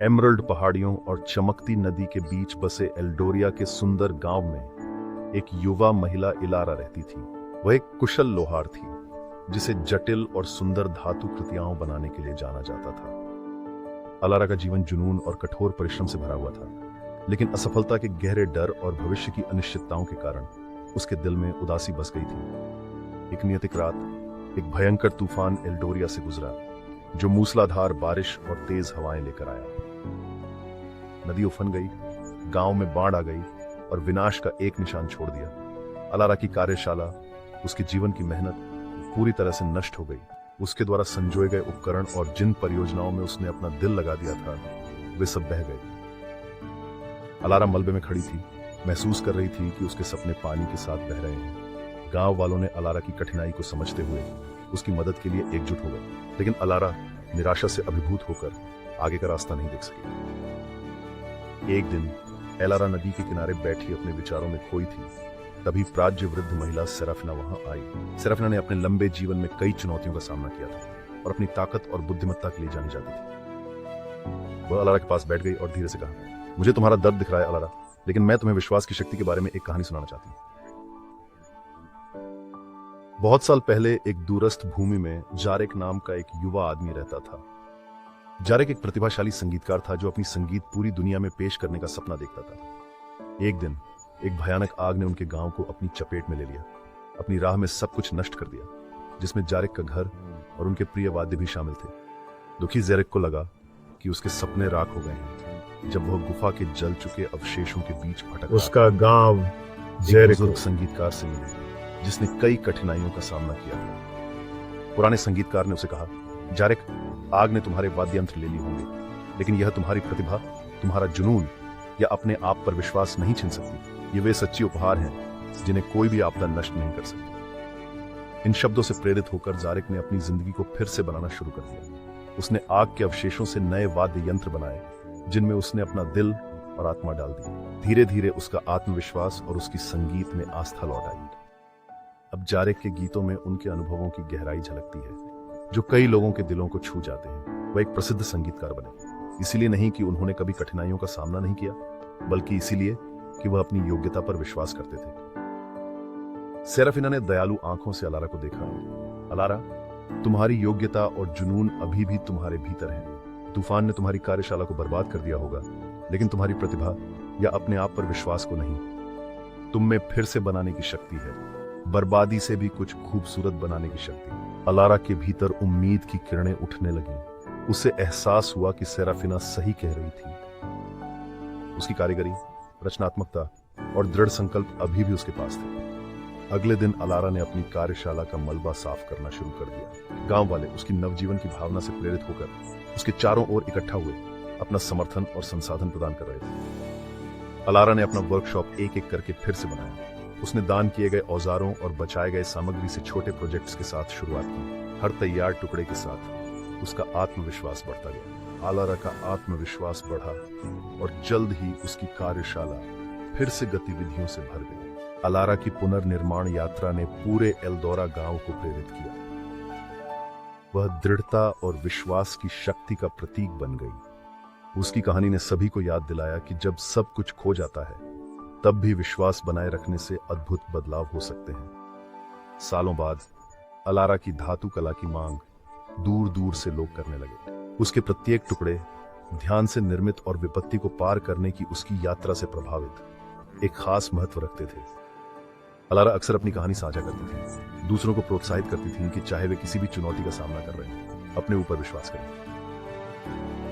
Emerald पहाड़ियों और चमकती नदी के बीच बसे एल्डोरिया के सुंदर गांव में एक युवा महिला इलारा रहती थी। वह एक कुशल लोहार थी जिसे जटिल और सुंदर धातु कृतियां बनाने के लिए जाना जाता था। अलारा का जीवन जुनून और कठोर परिश्रम से भरा हुआ था, लेकिन असफलता के गहरे डर और भविष्य की अनिश्चितताओं के कारण उसके दिल में उदासी बस गई थी। एक नियतिक रात एक भयंकर तूफान एल्डोरिया से गुजरा जो मूसलाधार बारिश और तेज हवाएं लेकर आया। नदी उफन गई, गांव में बाढ़ आ गई और विनाश का एक निशान छोड़ दिया। अलारा की कार्यशाला, उसके जीवन की मेहनत पूरी तरह से नष्ट हो गई। उसके द्वारा संजोए गए उपकरण और जिन परियोजनाओं में उसने अपना दिल लगा दिया था वे सब बह गए। अलारा मलबे में खड़ी थी, महसूस कर रही थी कि उसके सपने पानी के साथ बह रहे हैं। गांव वालों ने अलारा की कठिनाई को समझते हुए उसकी मदद के लिए एकजुट हो गए, लेकिन अलारा निराशा से अभिभूत होकर आगे का रास्ता नहीं देख सकी। एक दिन एलारा नदी के किनारे बैठी अपने विचारों में खोई थी। तभी प्राज्य वृद्ध महिला सेराफिना वहां आई। सेराफिना ने अपने लंबे जीवन में कई चुनौतियों का सामना किया था और अपनी ताकत और बुद्धिमत्ता के लिए जानी जाती थी। वह अलारा के पास बैठ गई और धीरे से कहा, मुझे तुम्हारा दर्द दिख रहा है अलारा, लेकिन मैं तुम्हें विश्वास की शक्ति के बारे में एक कहानी सुनाना चाहती हूँ। बहुत साल पहले एक दूरस्थ भूमि में जारेक नाम का एक युवा आदमी रहता था। जारेक एक प्रतिभाशाली संगीतकार था जो अपनी संगीत पूरी दुनिया में पेश करने का सपना देखता था। एक दिन एक भयानक आग ने उनके गांव को अपनी चपेट में ले लिया, अपनी राह में सब कुछ नष्ट कर दिया, जिसमें जारेक का घर और उनके प्रिय वाद्य भी शामिल थे। दुखी जारेक को लगा कि उसके सपने राख हो गए हैं जब वह गुफा के जल चुके अवशेषों के बीच भटक उसका गांव बुजुर्ग संगीतकार से मिले जिसने कई कठिनाइयों का सामना किया था। पुराने संगीतकार ने उसे कहा, जारेक, आग ने तुम्हारे वाद्य यंत्र ले लिए होंगे, लेकिन यह तुम्हारी प्रतिभा, तुम्हारा जुनून या अपने आप पर विश्वास नहीं छीन सकती। ये वे सच्चे उपहार हैं जिन्हें कोई भी आपदा नष्ट नहीं कर सकती। इन शब्दों से प्रेरित होकर जारेक ने अपनी जिंदगी को फिर से बनाना शुरू कर दिया। उसने आग के अवशेषों से नए वाद्य यंत्र बनाए जिनमें उसने अपना दिल और आत्मा डाल दी। धीरे धीरे उसका आत्मविश्वास और उसकी संगीत में आस्था लौट आई। अब जारेक के गीतों में उनके अनुभवों की गहराई झलकती है जो कई लोगों के दिलों को छू जाते हैं। वह एक प्रसिद्ध संगीतकार बने, इसीलिए नहीं कि उन्होंने कभी कठिनाइयों का सामना नहीं किया, बल्कि इसीलिए कि वह अपनी योग्यता पर विश्वास करते थे। सेराफिना ने दयालु आंखों से अलारा को देखा। अलारा, तुम्हारी योग्यता और जुनून अभी भी तुम्हारे भीतर है। तूफान ने तुम्हारी कार्यशाला को बर्बाद कर दिया होगा, लेकिन तुम्हारी प्रतिभा या अपने आप पर विश्वास को नहीं। तुम में फिर से बनाने की शक्ति है, बर्बादी से भी कुछ खूबसूरत बनाने की शक्ति। अलारा के भीतर उम्मीद की किरणें उठने लगीं। उसे एहसास हुआ कि सेराफिना सही कह रही थी। उसकी कारीगरी, रचनात्मकता और दृढ़ संकल्प अभी भी उसके पास थे। अगले दिन अलारा ने अपनी कार्यशाला का मलबा साफ करना शुरू कर दिया। गांव वाले उसकी नवजीवन की भावना से प्रेरित होकर उसके चारों ओर इकट्ठा हुए, अपना समर्थन और संसाधन प्रदान कर रहे थे। अलारा ने अपना वर्कशॉप एक एक करके फिर से बनाया। उसने दान किए गए औजारों और बचाए गए सामग्री से छोटे प्रोजेक्ट्स के साथ शुरुआत की। हर तैयार टुकड़े के साथ उसका आत्मविश्वास बढ़ता गया। अलारा का आत्मविश्वास बढ़ा और जल्द ही उसकी कार्यशाला फिर से गतिविधियों से भर गई। अलारा की पुनर्निर्माण यात्रा ने पूरे एल्डोरा गांव को प्रेरित किया। वह दृढ़ता और विश्वास की शक्ति का प्रतीक बन गई। उसकी कहानी ने सभी को याद दिलाया कि जब सब कुछ खो जाता है तब भी विश्वास बनाए रखने से अद्भुत बदलाव हो सकते हैं। सालों बाद अलारा की धातु कला की मांग दूर दूर से लोग करने लगे। उसके प्रत्येक टुकड़े ध्यान से निर्मित और विपत्ति को पार करने की उसकी यात्रा से प्रभावित एक खास महत्व रखते थे। अलारा अक्सर अपनी कहानी साझा करती थी, दूसरों को प्रोत्साहित करती थी कि चाहे वे किसी भी चुनौती का सामना कर रहे हैं, अपने ऊपर विश्वास करें।